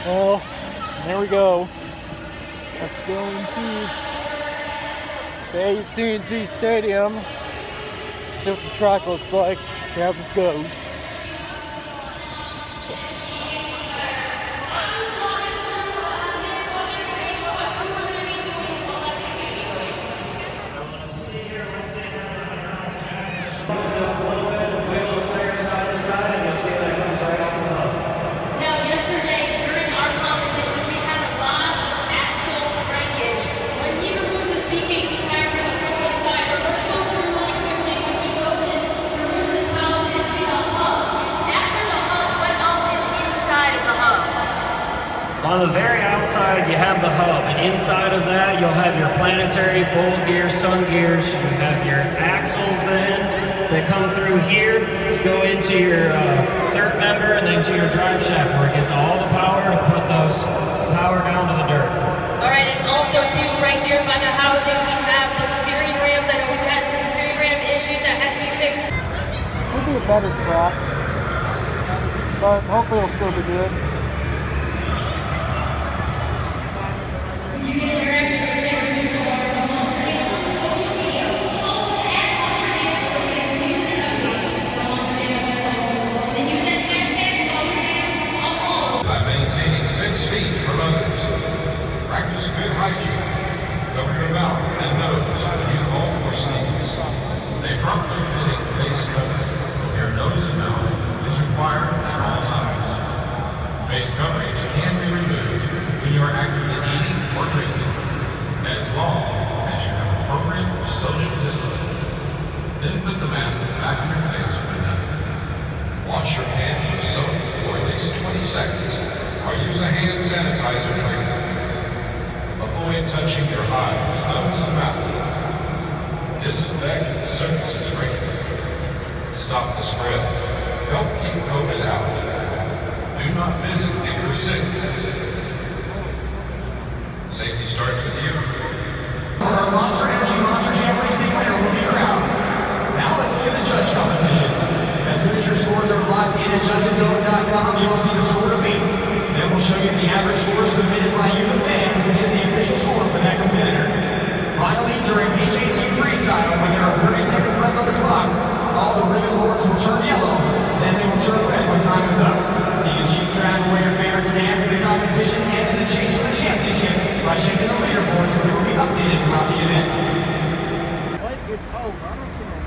Well, there we go. Let's go into the AT&T Stadium. See what the track looks like. See how this goes. On the very outside, you have the hub, and inside of that, you'll have your planetary, bowl gear, sun gears. You have your axles then that come through here, go into your third member, and then to your drive shaft where it gets all the power to put those power down to the dirt. All right, and also too, right here by the housing, we have the steering rams. I know we've had some steering ram issues that had to be fixed. It'll be a better track, but hopefully it'll still be good. You can interact with your favorite superstars on Monster Jam on social media. Follow us at Monster Jam for the latest news and updates from Monster Jam events all over the world. And use that hashtag Monster Jam on all. By maintaining 6 feet from others, practice good hygiene. Cover your mouth and nose when you call for sneeze. A properly fitting face covering of your nose and mouth is required at all times. Face coverings can be removed when you are actively eating or drinking, as long as you have appropriate social distancing. Then put the mask back on your face when done. Wash your hands with soap for at least 20 seconds, or use a hand sanitizer regularly. Avoid touching your eyes, nose, and mouth. Disinfect surfaces regularly. Stop the spread. Help keep COVID out. Do not visit if you're sick. Safety starts with you. Our Monster Energy Monster Jam Racing winner will be crowned. Now let's look at the judge competitions. As soon as your scores are locked in at judgeszone.com, you'll see the score to beat. Then we'll show you the average score submitted by you, the fans, which is the official score for that competitor. Finally, during AT&T Freestyle, when there are 30 seconds left on the clock, all the ribbon boards will turn yellow, then they will turn red when time is up. You can keep track of where your favorite stands in the competition and in the chase for the championship by checking the leaderboards, which will be updated throughout the event. What is over? I don't see no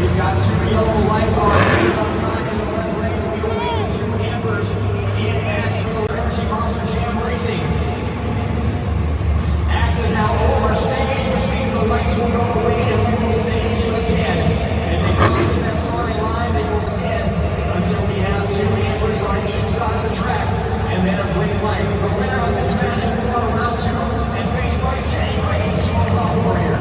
We've got two yellow lights on outside in the left lane. We await the 2 Ambers in Axe for Energy Monster Jam Racing. Axe is now over stage, which means the lights will go away and we will stage again. If they crosses that starting line, they will end until we have 2 Ambers on each side of the track and then a green light. The winner of this match will go on round 2 and face Bryce Kenny, Clayton, Small Warrior.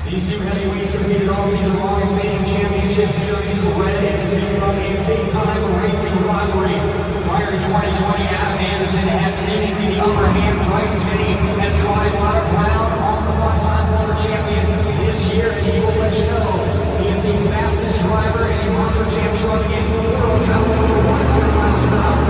These 2 heavyweights competed all season long in Stadium Championship Series red. It has become a big-time racing rivalry. Prior to 2020, Adam Anderson had seemingly the upper hand. Bryce Kenny has caught a lot of ground on the five-time former champion this year, and he will let you know he is the fastest driver in a Monster Jam truck in the world, traveling over 100 miles per hour.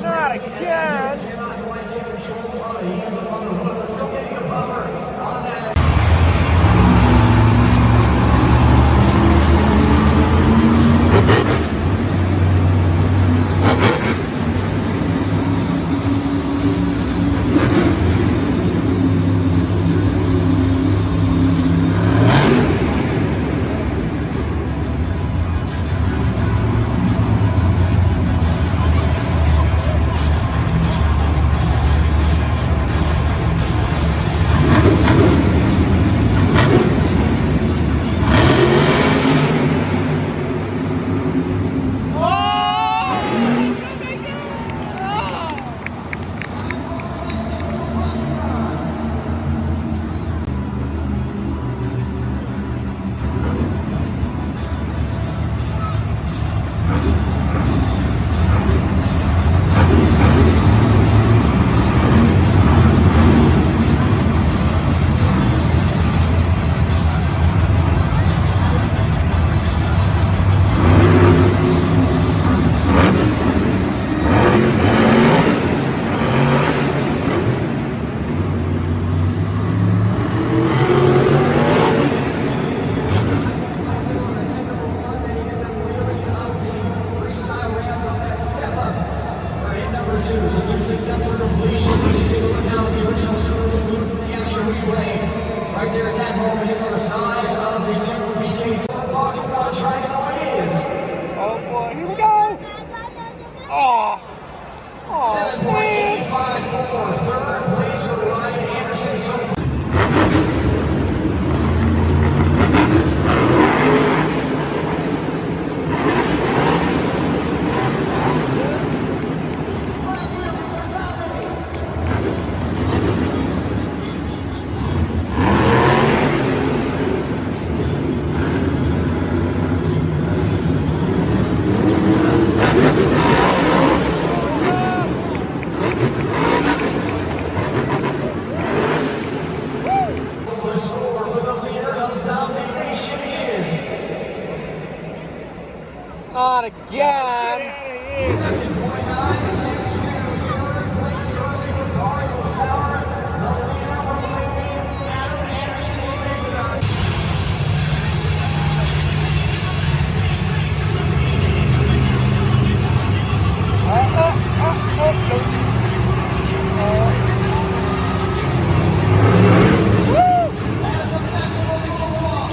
Not again. Cannot quite get control of it. Hands up on the hook, but still getting a bumper on that. Successful completions. As you take a look now at the original Super Bowl loop, the action replay. Right there at that moment, it's on the side of the two BK talking about track and all it is. Oh boy, here we go. Oh. 7.854, third place for Ryan Anderson. So the score for the leader of Zombie Nation is Not again. 7.962, third place early for Mario Sauer. The leader remaining, Adam Anderson in the as a festival walk.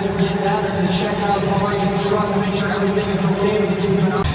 To get that, they're going to check out Corey's truck to make sure everything is okay and give you an option.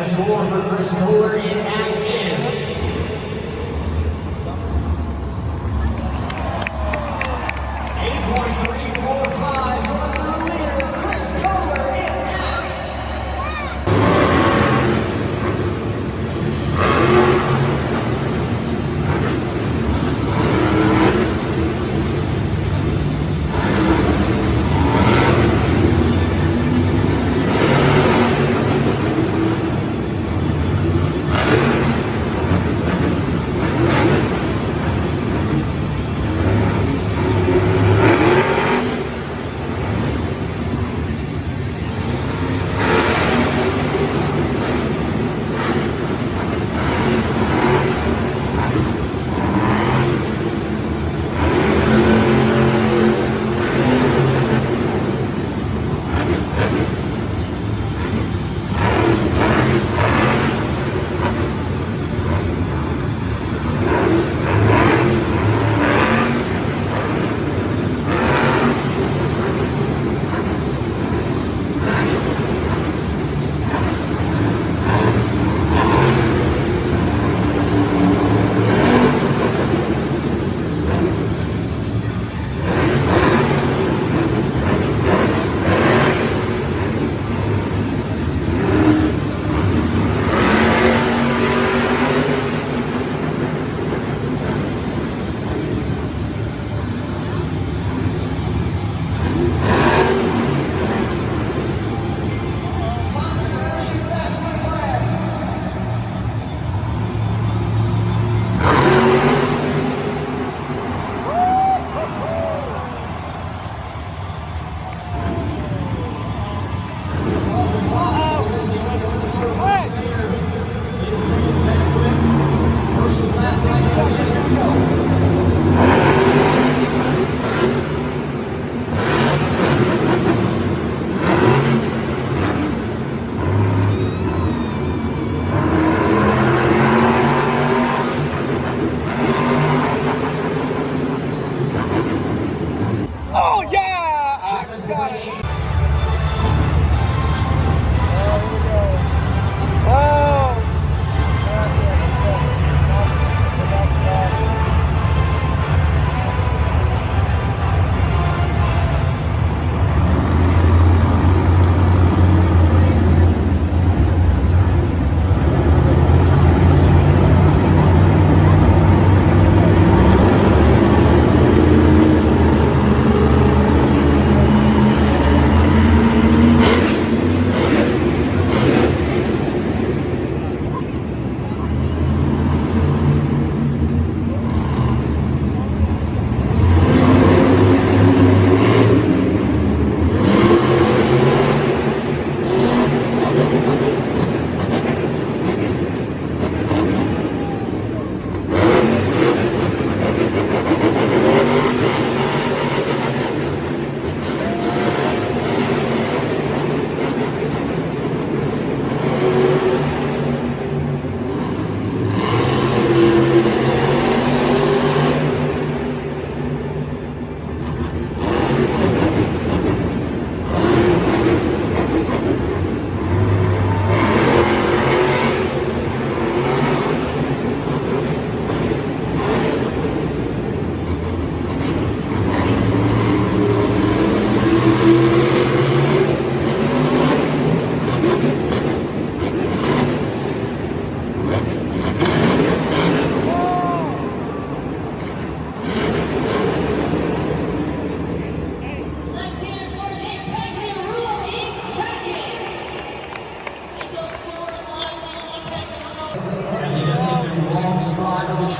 Score for Chris Kohler in Axe is 8.345. Your leader, Chris Kohler in Axe.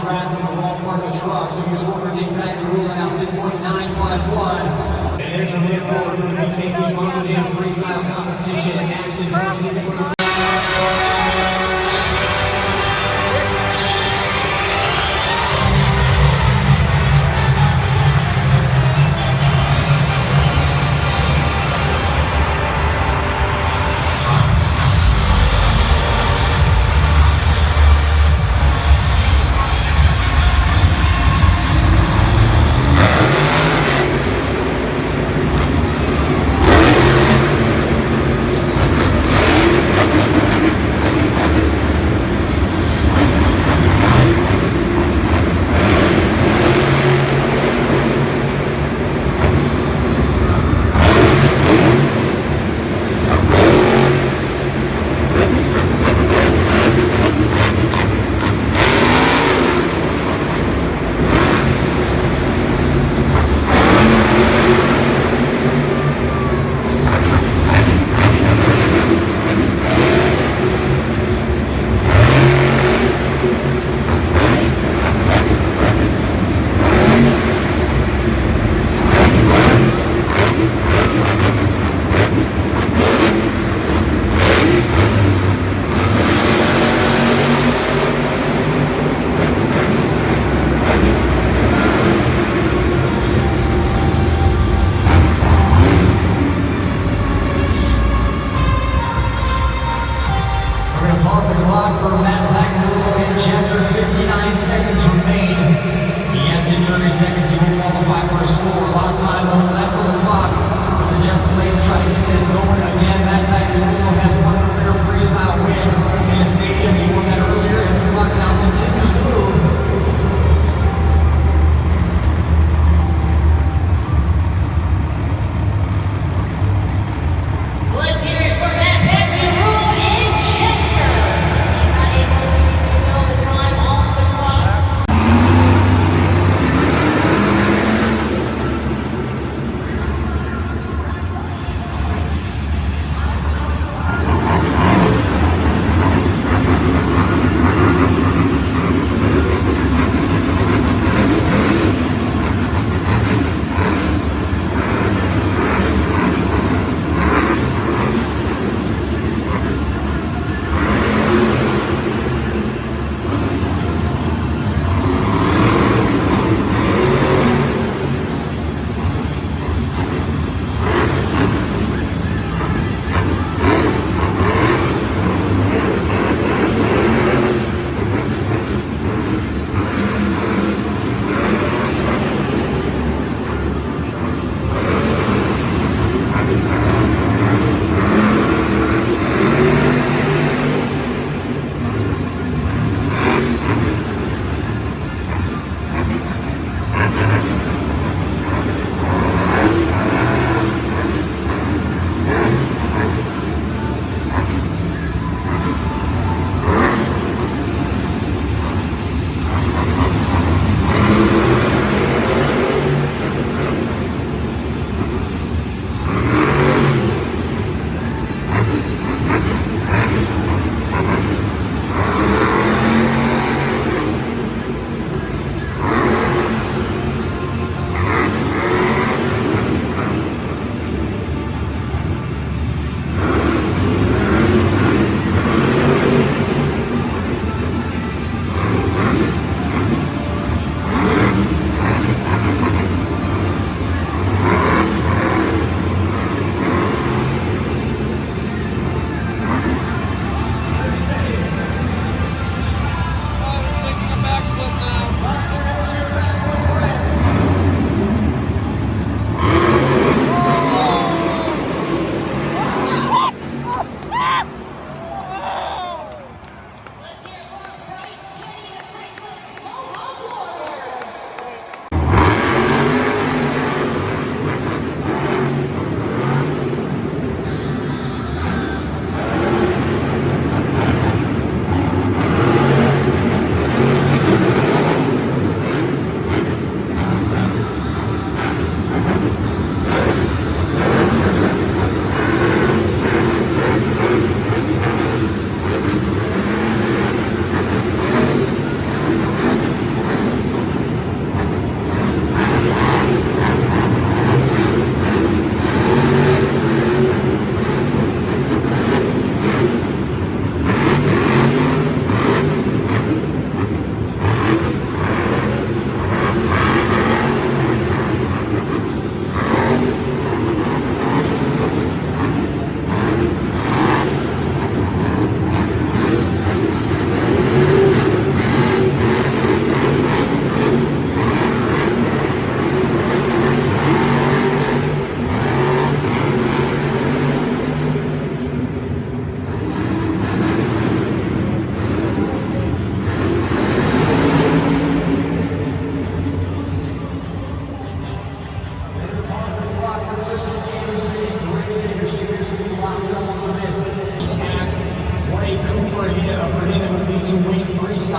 track with the wrong part of the truck. So your score for getting back the rule now 6.951. And there's your leaderboard for the AT&T Monster Jam Freestyle Competition. Action versus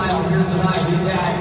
style here tonight. He's got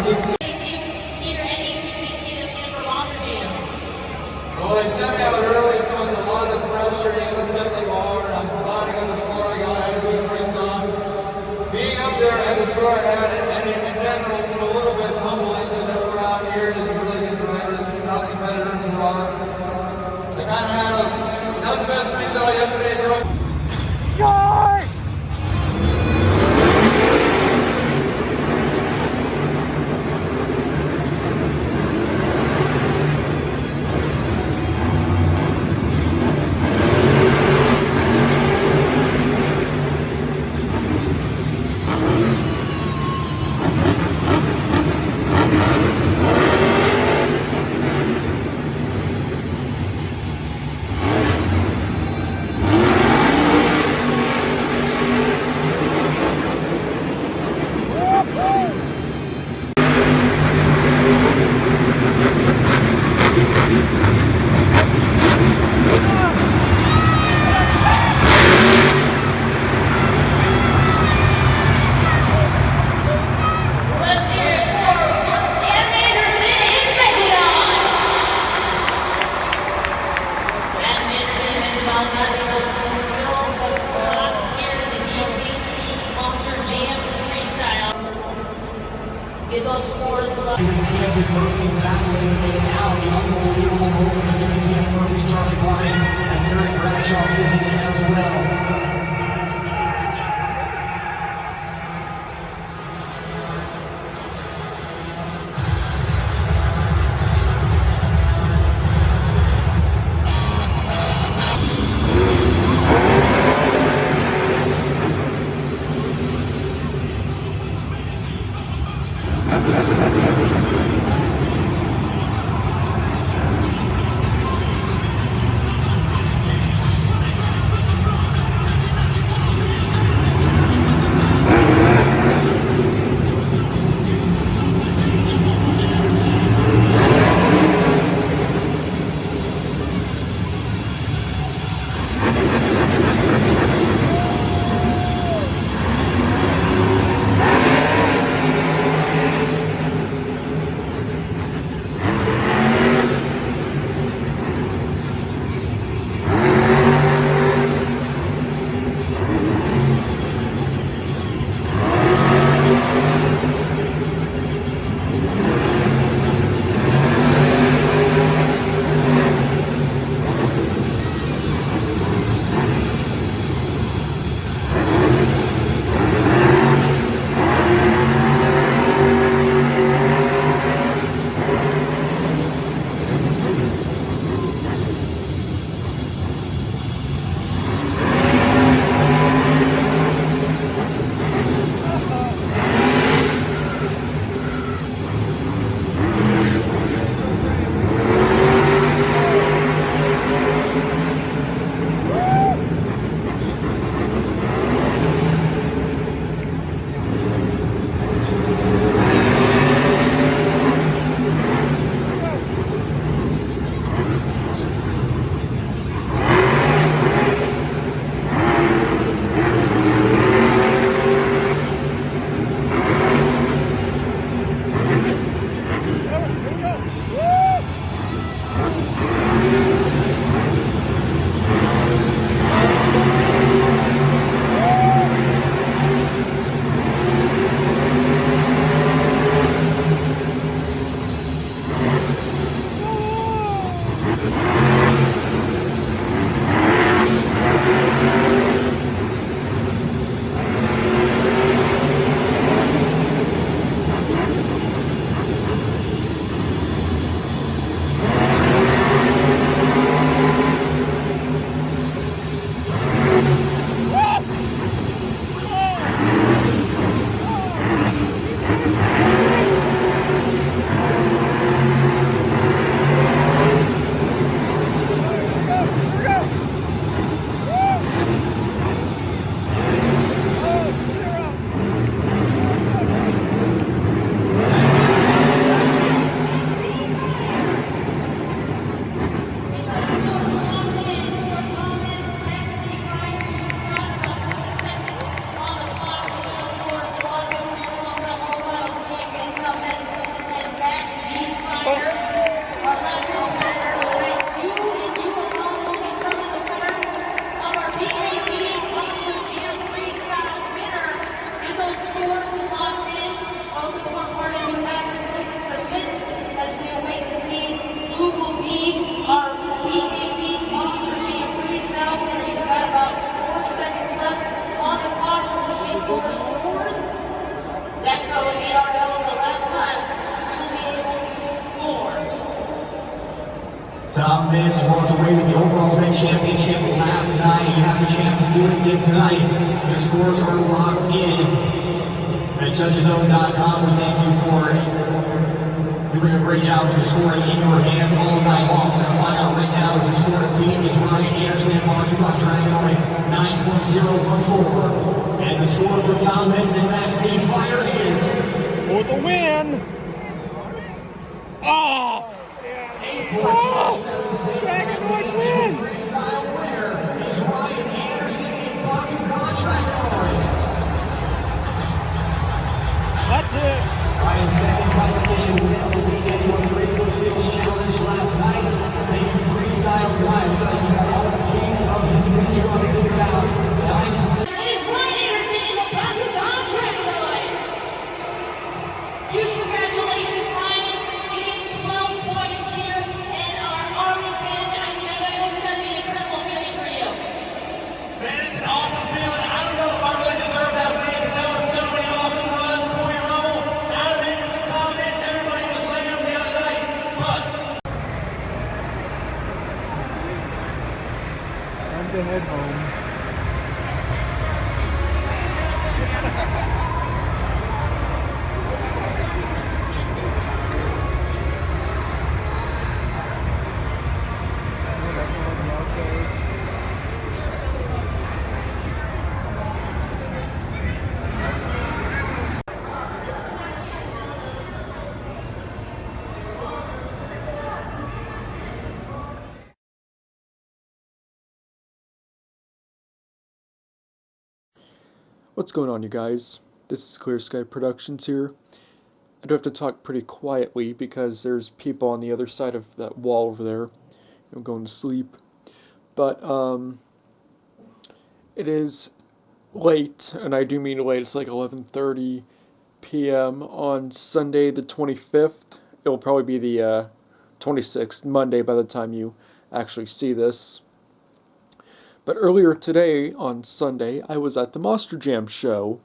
Here at AT&T Stadium and for Monster Jam. Well, they sent me out early, so it's a lot of pressure and the set the bar. I'm glad I got the score I got. I had a good first on. Being up there at the score I had, and in general, a little bit tumbling because everyone out here is really good drivers, not competitors a lot. I kind of had not the best freestyle yesterday, bro. Let's hear it for Adam Anderson in Megalodon. Adam Anderson in Megalodon not able to fill the clock here in the AT&T Monster Jam freestyle. Get those scores below. This is Cameron Murphy battling it out. The unbelievable moments between Cameron Murphy and Charlie Bryan as Terry Bradshaw is in as well. Tom Miz walked away with the overall event championship last night. He has a chance to do it again tonight. Your scores are locked in at judgeszone.com. We thank you for doing a great job with the scoring in your hands all night long. We're going to find out right now as the score lead is Ryan Anderson walking by Dragon on 9.014. And the score for Tom Miz and Max D Fire is For the win! Oh! 8.476. Dragon win! Freestyle winner is Ryan Anderson in Baku contract line. That's it! Ryan's second competition win of the weekend. He won the Great Coast Stage Challenge last night. Taking freestyle tonight. Looks like he got all the keys of his new truck figured out. It is Ryan Anderson in the Baku contract line. Huge congratulations, Ryan, getting 12 points here in our Arlington. I mean, I know it's going to be an incredible feeling for you. Man, it's an awesome feeling. I don't know if I really deserve that win because that was so many awesome runs. Corey Rummel, Adam, Tom Miz, everybody was laying them down tonight. But Time to head home. What's going on, you guys? This is Clear Sky Productions here. I do have to talk pretty quietly because there's people on the other side of that wall over there. I'm going to sleep. But, it is late, and I do mean late. It's like 11:30 p.m. on Sunday the 25th. It will probably be the 26th, Monday, by the time you actually see this. But earlier today, on Sunday, I was at the Monster Jam show.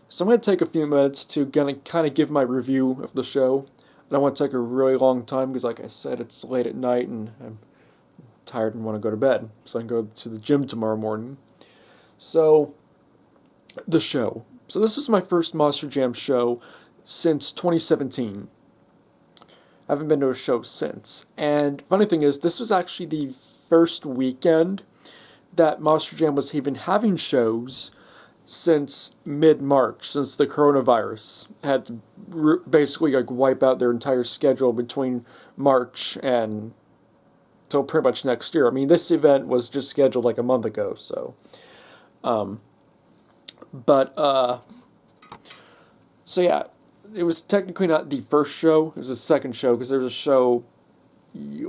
So I'm going to take a few minutes to kind of give my review of the show. I don't want to take a really long time because, like I said, it's late at night and I'm tired and want to go to bed. So I can go to the gym tomorrow morning. So, the show. So this was my first Monster Jam show since 2017. I haven't been to a show since. And funny thing is, this was actually the first weekend that Monster Jam was even having shows since mid-March, since the coronavirus had to basically like wipe out their entire schedule between March and till pretty much next year. I mean, this event was just scheduled like a month ago, so so yeah, it was technically not the first show, it was the second show, because there was a show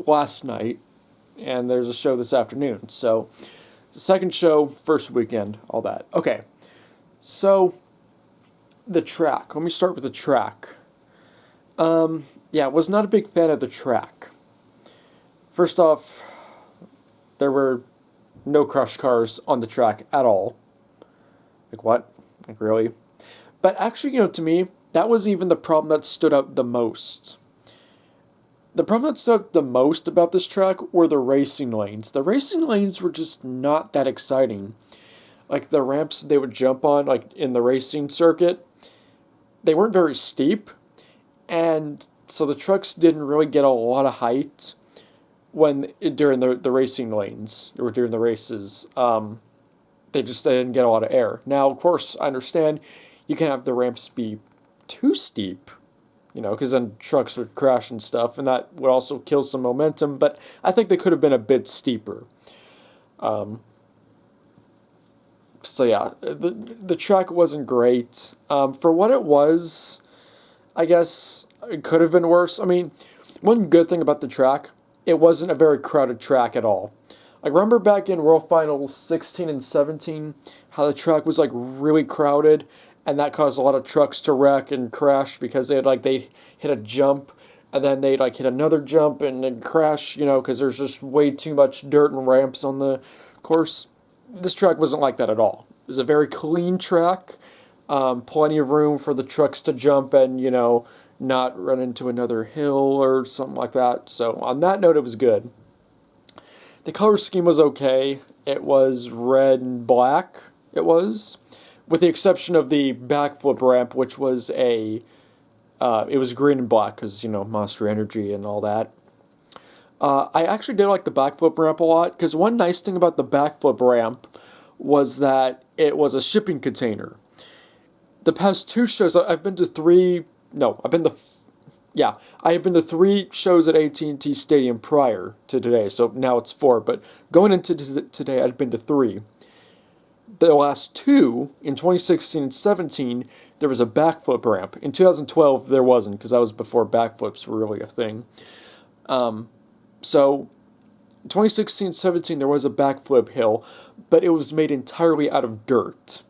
last night, and there's a show this afternoon, so the second show, first weekend, all that. Okay, so the track. Let me start with the track. Yeah, was not a big fan of the track. First off, there were no crush cars on the track at all. Like what? Like really? But actually, to me, that was even the problem that stood out the most. The problem that stood out the most about this track were the racing lanes. The racing lanes were just not that exciting. Like the ramps they would jump on, like in the racing circuit, they weren't very steep. And so the trucks didn't really get a lot of height during the racing lanes, or during the races. They didn't get a lot of air. Now, of course, I understand you can have the ramps be too steep, because then trucks would crash and stuff, and that would also kill some momentum, but I think they could have been a bit steeper. So yeah, the track wasn't great. For what it was, I guess it could have been worse. I mean, one good thing about the track, it wasn't a very crowded track at all. I remember back in World Finals 16 and 17, how the track was like really crowded, and that caused a lot of trucks to wreck and crash because they'd hit a jump, and then they'd hit another jump and then crash, because there's just way too much dirt and ramps on the course. This track wasn't like that at all. It was a very clean track, plenty of room for the trucks to jump and, not run into another hill or something like that. So on that note, it was good. The color scheme was okay. It was red and black. It was, with the exception of the backflip ramp, which was it was green and black because Monster Energy and all that. I actually did like the backflip ramp a lot because one nice thing about the backflip ramp was that it was a shipping container. The past two shows, I've been to three. No, I've been to. Yeah, I have been to three shows at AT&T Stadium prior to today, so now it's four. But going into today, I'd been to three. The last two, in 2016 and 17, there was a backflip ramp. In 2012, there wasn't, because that was before backflips were really a thing. So, in 2016 and 17, there was a backflip hill, but it was made entirely out of dirt.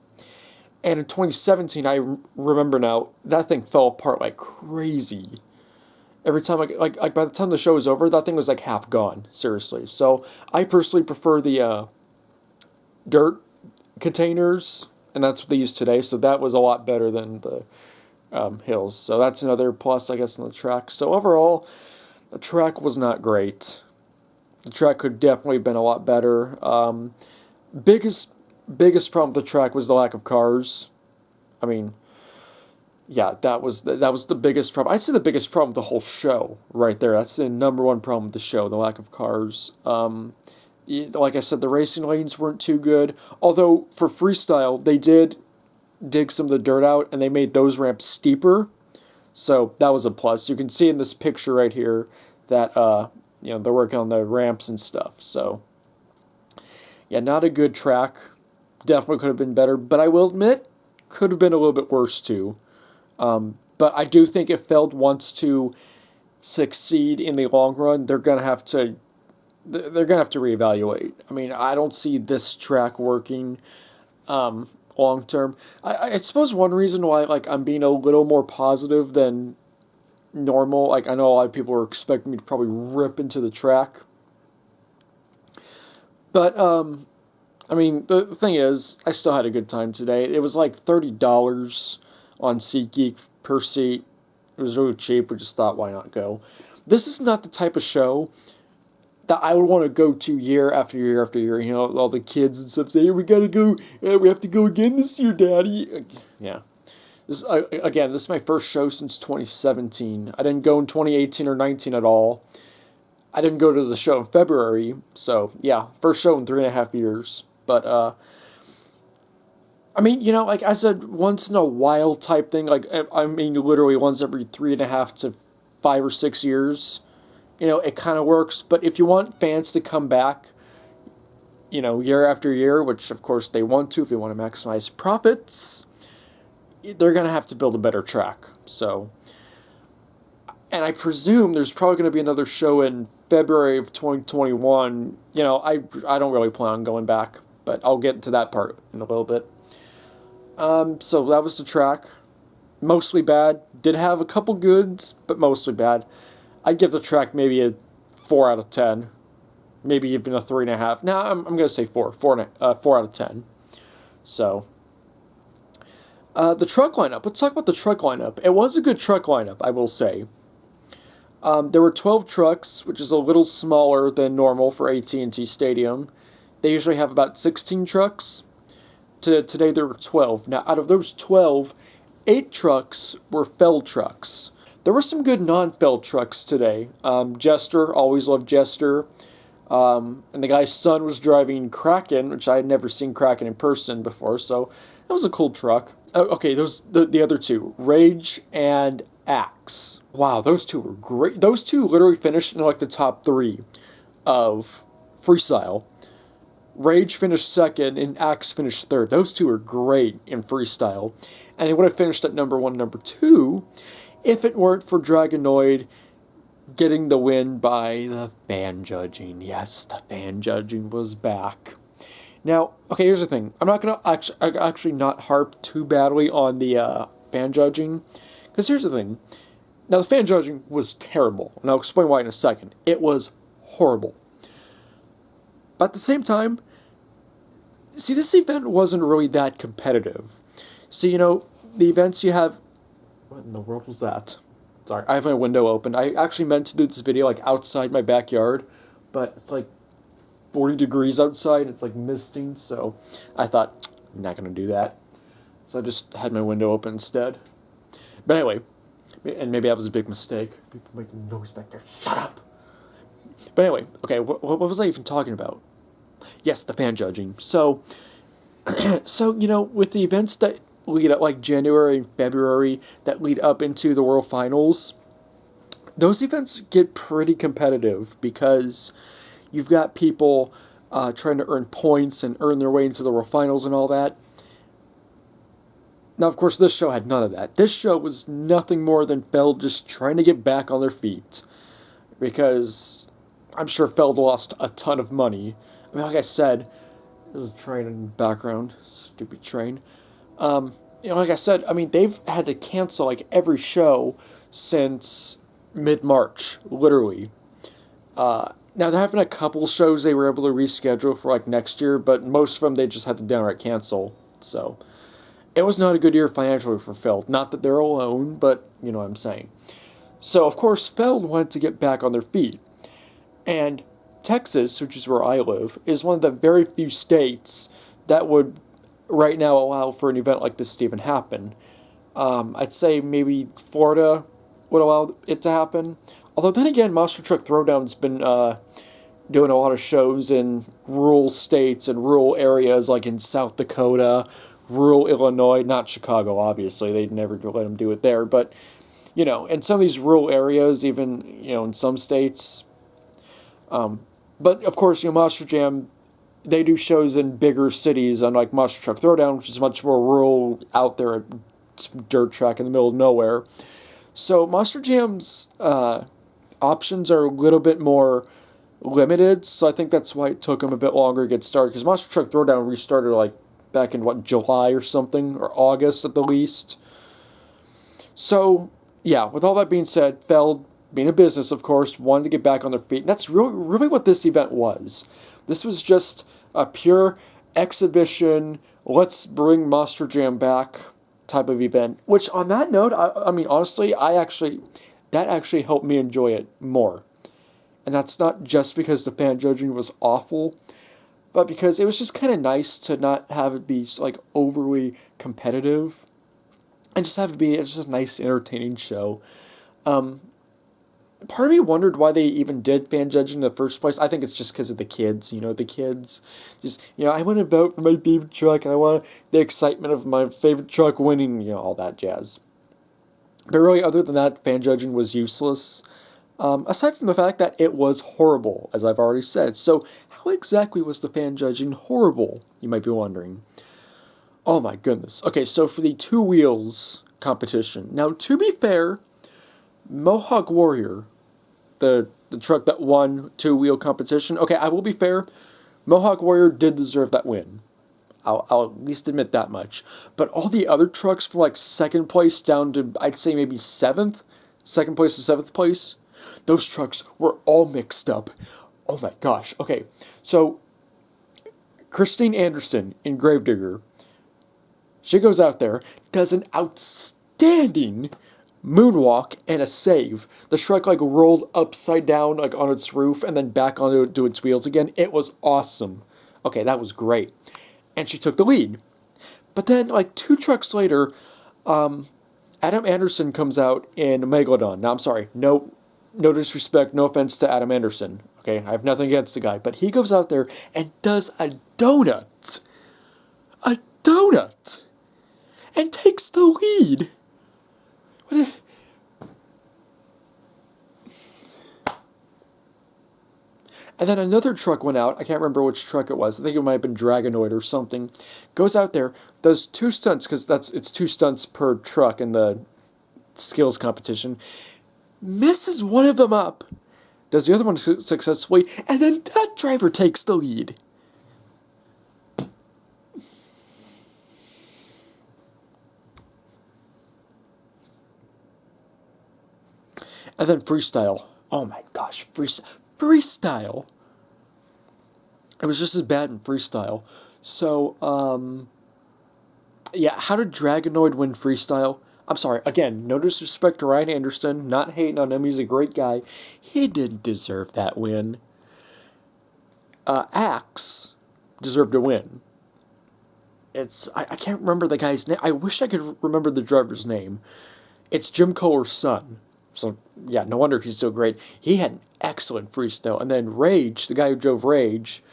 And in 2017, I remember now, that thing fell apart like crazy. Every time, like by the time the show was over, that thing was like half gone, seriously. So, I personally prefer the dirt containers, and that's what they use today, so that was a lot better than the hills. So that's another plus, I guess, on the track. So overall, the track was not great. The track could definitely have been a lot better. Biggest problem with the track was the lack of cars. I mean, yeah, that was the biggest problem. I'd say the biggest problem with the whole show right there. That's the number one problem with the show, the lack of cars. Like I said, the racing lanes weren't too good. Although, for freestyle, they did dig some of the dirt out, and they made those ramps steeper. So, that was a plus. You can see in this picture right here that, they're working on the ramps and stuff. So, yeah, not a good track. Definitely could have been better. But I will admit, could have been a little bit worse, too. But I do think if Feld wants to succeed in the long run, they're going to have to reevaluate. I mean, I don't see this track working long term. I suppose one reason why I'm being a little more positive than normal. Like, I know a lot of people were expecting me to probably rip into the track, but I mean, the thing is, I still had a good time today. It was like $30 on SeatGeek per seat. It was really cheap. We just thought, why not go? This is not the type of show that I would want to go to year after year after year. All the kids and stuff say, we gotta go, we have to go again this year, Daddy. Yeah. This is my first show since 2017. I didn't go in 2018 or 19 at all. I didn't go to the show in February, so yeah, first show in 3.5 years. But, I mean, like I said, once in a while type thing, I mean, literally once every 3.5 to 5 or 6 years. It kind of works, but if you want fans to come back, year after year, which of course they want to if they want to maximize profits, they're going to have to build a better track. So, and I presume there's probably going to be another show in February of 2021. I don't really plan on going back, but I'll get to that part in a little bit. So that was the track. Mostly bad. Did have a couple goods, but mostly bad. I'd give the track maybe a 4 out of 10. Maybe even a 3.5. No, I'm going to say 4. 4 out of 10. So, the truck lineup. Let's talk about the truck lineup. It was a good truck lineup, I will say. There were 12 trucks, which is a little smaller than normal for AT&T Stadium. They usually have about 16 trucks. Today there were 12. Now, out of those 12, 8 trucks were Feld trucks. There were some good non-Feld trucks today. Jester, always loved Jester. And the guy's son was driving Kraken, which I had never seen Kraken in person before, so that was a cool truck. Okay, the other two, Rage and Axe. Wow, those two were great. Those two literally finished in the top 3 of freestyle. Rage finished second, and Axe finished third. Those two are great in freestyle. And they would have finished at number 1, number 2, if it weren't for Dragonoid getting the win by the fan judging. Yes, the fan judging was back. Now, okay, here's the thing. I'm not going to actually not harp too badly on the fan judging, because here's the thing. Now, the fan judging was terrible, and I'll explain why in a second. It was horrible. But at the same time, see, this event wasn't really that competitive. So, the events you have... What in the world was that? Sorry, I have my window open. I actually meant to do this video, outside my backyard, but it's 40 degrees outside. It's like misting, so I thought, I'm not going to do that. So I just had my window open instead. But anyway, and maybe that was a big mistake. People making noise back there. Shut up! But anyway, okay, what was I even talking about? Yes, the fan judging. So, with the events that lead up, like January and February, that lead up into the World Finals, those events get pretty competitive because you've got people trying to earn points and earn their way into the World Finals and all that. Now, of course, this show had none of that. This show was nothing more than Feld just trying to get back on their feet. Because I'm sure Feld lost a ton of money. I mean, like I said, there's a train in the background. Stupid train. Like I said, I mean, they've had to cancel, like, every show since mid-March, literally. Now, there have been a couple shows they were able to reschedule for, like, next year, but most of them they just had to downright cancel, so... It was not a good year financially for Feld. Not that they're alone, but you know what I'm saying. So, of course, Feld wanted to get back on their feet. And Texas, which is where I live, is one of the very few states that would right now allow for an event like this to even happen. I'd say maybe Florida would allow it to happen. Although then again, Monster Truck Throwdown's been doing a lot of shows in rural states and rural areas like in South Dakota, rural Illinois, not Chicago, obviously. They'd never let them do it there. But, in some of these rural areas, even, in some states. But, of course, Monster Jam, they do shows in bigger cities, unlike Monster Truck Throwdown, which is much more rural, out there at dirt track in the middle of nowhere. So, Monster Jam's options are a little bit more limited, so I think that's why it took them a bit longer to get started. Because Monster Truck Throwdown restarted, back in, July or something, or August at the least. So, yeah, with all that being said, Feld, being a business, of course, wanted to get back on their feet. And that's really what this event was. This was just a pure exhibition, let's bring Monster Jam back type of event. Which, on that note, I mean, honestly, that actually helped me enjoy it more. And that's not just because the fan judging was awful, but because it was just kind of nice to not have it be, overly competitive. And just have it be just a nice, entertaining show. Part of me wondered why they even did fan judging in the first place. I think it's just because of the kids. The kids just, I want to vote for my favorite truck. I want the excitement of my favorite truck winning, all that jazz. But really, other than that, fan judging was useless. Aside from the fact that it was horrible, as I've already said. So, how exactly was the fan judging horrible, you might be wondering? Oh my goodness. Okay, so for the two wheels competition. Now, to be fair, Mohawk Warrior, the truck that won two-wheel competition, okay, I will be fair, Mohawk Warrior did deserve that win. I'll at least admit that much. But all the other trucks from, second place down to, I'd say maybe second place to seventh place, those trucks were all mixed up. Oh my gosh. Okay, so Christine Anderson in Gravedigger, she goes out there, does an outstanding moonwalk and a save. The truck rolled upside down on its roof and then back onto its wheels again. It was awesome. Okay, that was great. And she took the lead. But then, 2 trucks later, Adam Anderson comes out in Megalodon. Now, I'm sorry, no disrespect, no offense to Adam Anderson. Okay, I have nothing against the guy. But he goes out there and does a donut. A donut! And takes the lead. And then another truck went out. I can't remember which truck it was. I think it might have been Dragonoid or something. Goes out there, does 2 stunts, because it's 2 stunts per truck in the skills competition. Messes one of them up. Does the other one successfully. And then that driver takes the lead. And then freestyle. Oh my gosh, freestyle. It was just as bad in freestyle. So, yeah, how did Dragonoid win freestyle? I'm sorry, again, no disrespect to Ryan Anderson, not hating on him, he's a great guy. He didn't deserve that win. Axe deserved to win. I can't remember the guy's name. I wish I could remember the driver's name. It's Jim Kohler's son. So, yeah, no wonder he's so great. He had an excellent freestyle. And then Rage, the guy who drove Rage,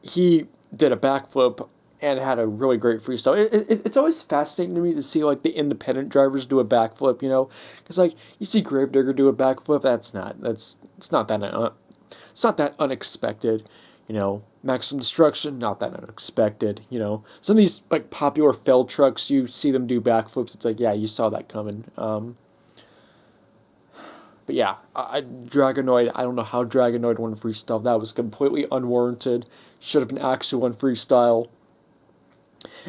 he did a backflip and had a really great freestyle. It's always fascinating to me to see, like, the independent drivers do a backflip, you know? Because, like, you see Gravedigger do a backflip, it's not that unexpected, you know? Maximum Destruction, not that unexpected, you know? Some of these, like, popular failed trucks, you see them do backflips, it's like, yeah, you saw that coming. But yeah, Dragonoid, I don't know how Dragonoid won freestyle. That was completely unwarranted. Should have been actually won freestyle.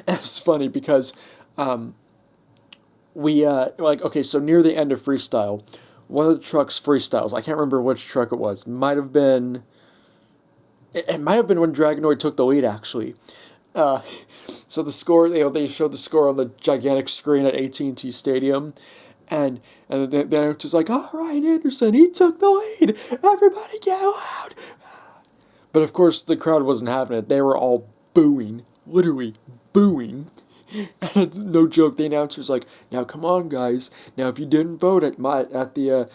And it's funny because okay, so near the end of freestyle, one of the trucks freestyles, I can't remember which truck it was. It might have been when Dragonoid took the lead, actually. So the score, they showed the score on the gigantic screen at AT&T Stadium. And the announcer's like, all right, Anderson, he took the lead. Everybody get loud. But of course, the crowd wasn't having it. They were all booing, literally booing. And no joke, the announcer's like, now come on, guys. Now, if you didn't vote at the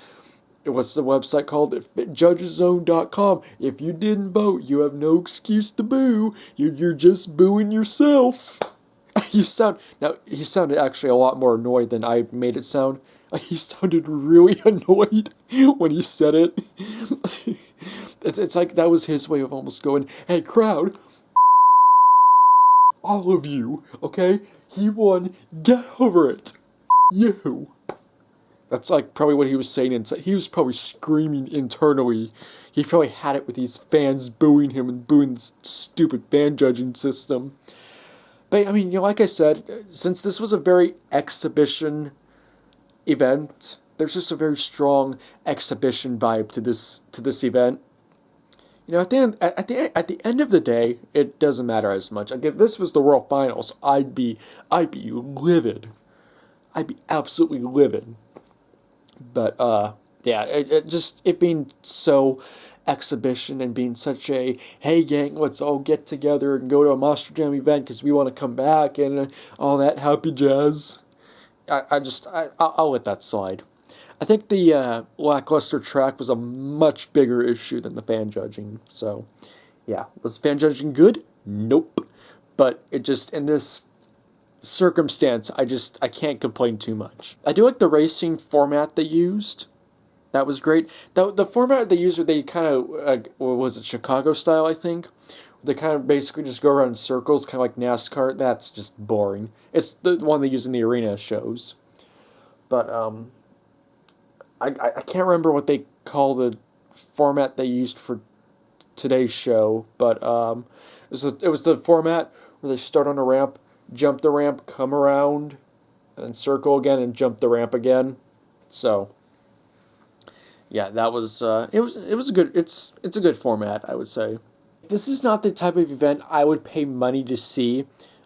what's the website called? Judgeszone.com. If you didn't vote, you have no excuse to boo. You're just booing yourself. He sounded actually a lot more annoyed than I made it sound. He sounded really annoyed when he said it. It's like that was his way of almost going, hey, crowd, all of you, okay? He won, get over it. You. That's like probably what he was saying inside. He was probably screaming internally. He probably had it with these fans booing him and booing this stupid fan judging system. But, I mean, you know, like I said, since this was a very exhibition event, there's just a very strong exhibition vibe to this event. You know, at the end of the day, it doesn't matter as much. Like, if this was the World Finals, I'd be livid. I'd be absolutely livid. But yeah, it being so exhibition and being such a, hey gang, let's all get together and go to a Monster Jam event because we want to come back and all that happy jazz. I'll let that slide. I think the lackluster track was a much bigger issue than the fan judging. So, yeah. Was fan judging good? Nope. But it just, in this circumstance, I can't complain too much. I do like the racing format they used. That was great. The format they used, they kind of, what was it, Chicago style, I think? They kind of basically just go around in circles, kind of like NASCAR. That's just boring. It's the one they use in the arena shows. But, I can't remember what they call the format they used for today's show, but it was the format where they start on a ramp, jump the ramp, come around, and circle again, and jump the ramp again. So, yeah, that was it was a good format, I would say. This is not the type of event I would pay money to see,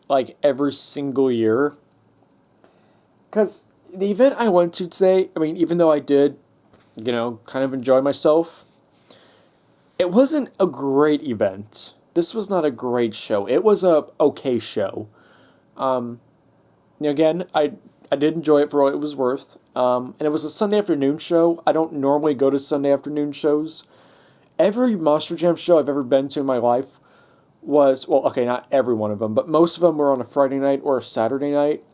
like, every single year. Because the event I went to today, I mean, even though I did, you know, kind of enjoy myself, it wasn't a great event. This was not a great show. It was a okay show. Again, I did enjoy it for what it was worth. And it was a Sunday afternoon show. I don't normally go to Sunday afternoon shows. Every Monster Jam show I've ever been to in my life was, well, okay, not every one of them, but most of them were on a Friday night or a Saturday night.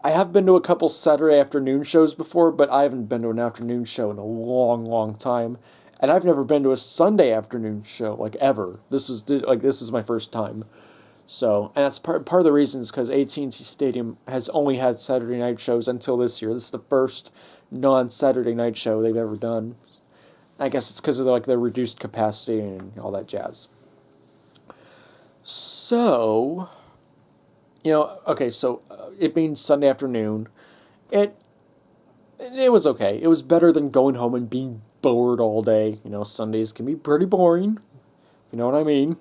I have been to a couple Saturday afternoon shows before, but I haven't been to an afternoon show in a long, long time. And I've never been to a Sunday afternoon show, like, ever. This was my first time. So, and that's part of the reason is because AT&T Stadium has only had Saturday night shows until this year. This is the first non-Saturday night show they've ever done. I guess it's because of the reduced capacity and all that jazz. So, okay, so it being Sunday afternoon, it was okay. It was better than going home and being bored all day. Sundays can be pretty boring, if you know what I mean.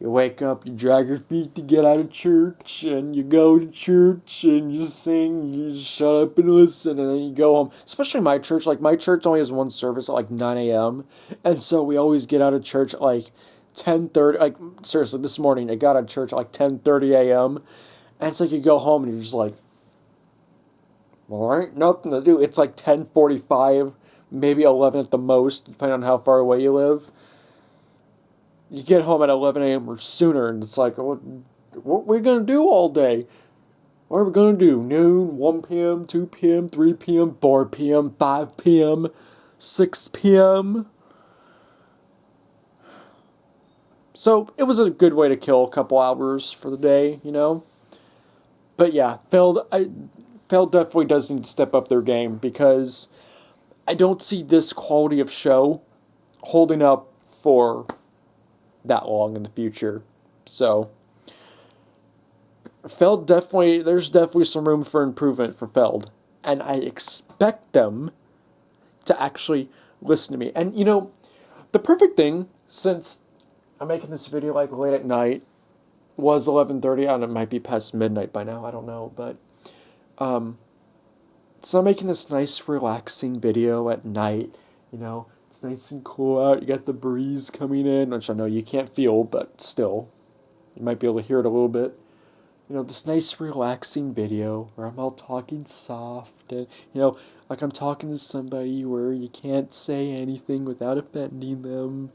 You wake up, you drag your feet to get out of church, and you go to church, and you sing, you just shut up and listen, and then you go home. Especially my church, like, my church only has one service at, like, 9 a.m., and so we always get out of church at, like, 10:30, like, seriously, this morning, I got out of church at, like, 10:30 a.m., and it's like you go home, and you're just like, well, there ain't nothing to do. It's like 10:45, maybe 11 at the most, depending on how far away you live. You get home at 11 a.m. or sooner, and it's like, what are we going to do all day? What are we going to do? Noon, 1 p.m., 2 p.m., 3 p.m., 4 p.m., 5 p.m., 6 p.m.? So, it was a good way to kill a couple hours for the day, you know? But yeah, Feld definitely does need to step up their game, because I don't see this quality of show holding up for that long in the future. So there's definitely some room for improvement for Feld, and I expect them to actually listen to me. And you know, the perfect thing, since I'm making this video like late at night, was 11:30, and it might be past midnight by now, I don't know, but so I'm making this nice relaxing video at night, you know. It's nice and cool out. You got the breeze coming in, which I know you can't feel, but still, you might be able to hear it a little bit. You know, this nice relaxing video where I'm all talking soft, and, you know, like I'm talking to somebody where you can't say anything without offending them.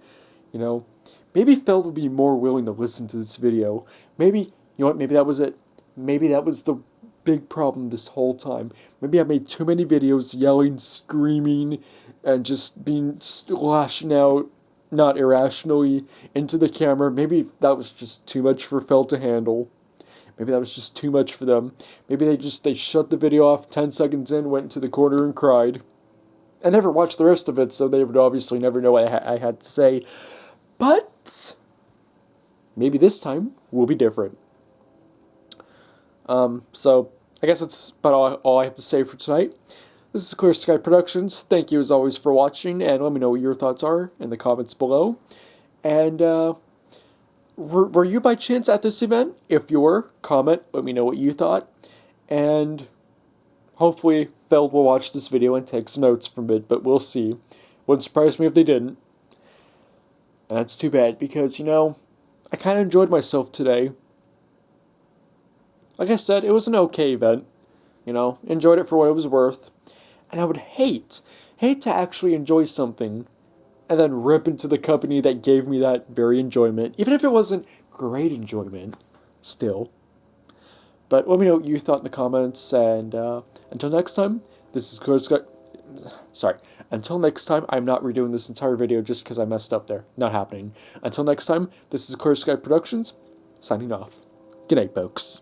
You know, maybe Feld would be more willing to listen to this video. Maybe, you know what, maybe that was it. Maybe that was the big problem this whole time. Maybe I made too many videos yelling, screaming, and just lashing out, not irrationally, into the camera. Maybe that was just too much for Feld to handle. Maybe that was just too much for them. Maybe they shut the video off 10 seconds in, went into the corner and cried. I never watched the rest of it, so they would obviously never know what I had to say. But maybe this time will be different. So I guess that's about all I have to say for tonight. This is Clear Sky Productions. Thank you as always for watching, and let me know what your thoughts are in the comments below. And were you by chance at this event? If you were, comment, let me know what you thought. And hopefully Feld will watch this video and take some notes from it, but we'll see. Wouldn't surprise me if they didn't. And that's too bad, because, you know, I kind of enjoyed myself today. Like I said, it was an okay event. You know, enjoyed it for what it was worth. And I would hate to actually enjoy something and then rip into the company that gave me that very enjoyment, even if it wasn't great enjoyment, still. But let me know what you thought in the comments, and until next time, this is Clear Sky. Sorry. Until next time, I'm not redoing this entire video just because I messed up there. Not happening. Until next time, this is Clear Sky Productions, signing off. Good night, folks.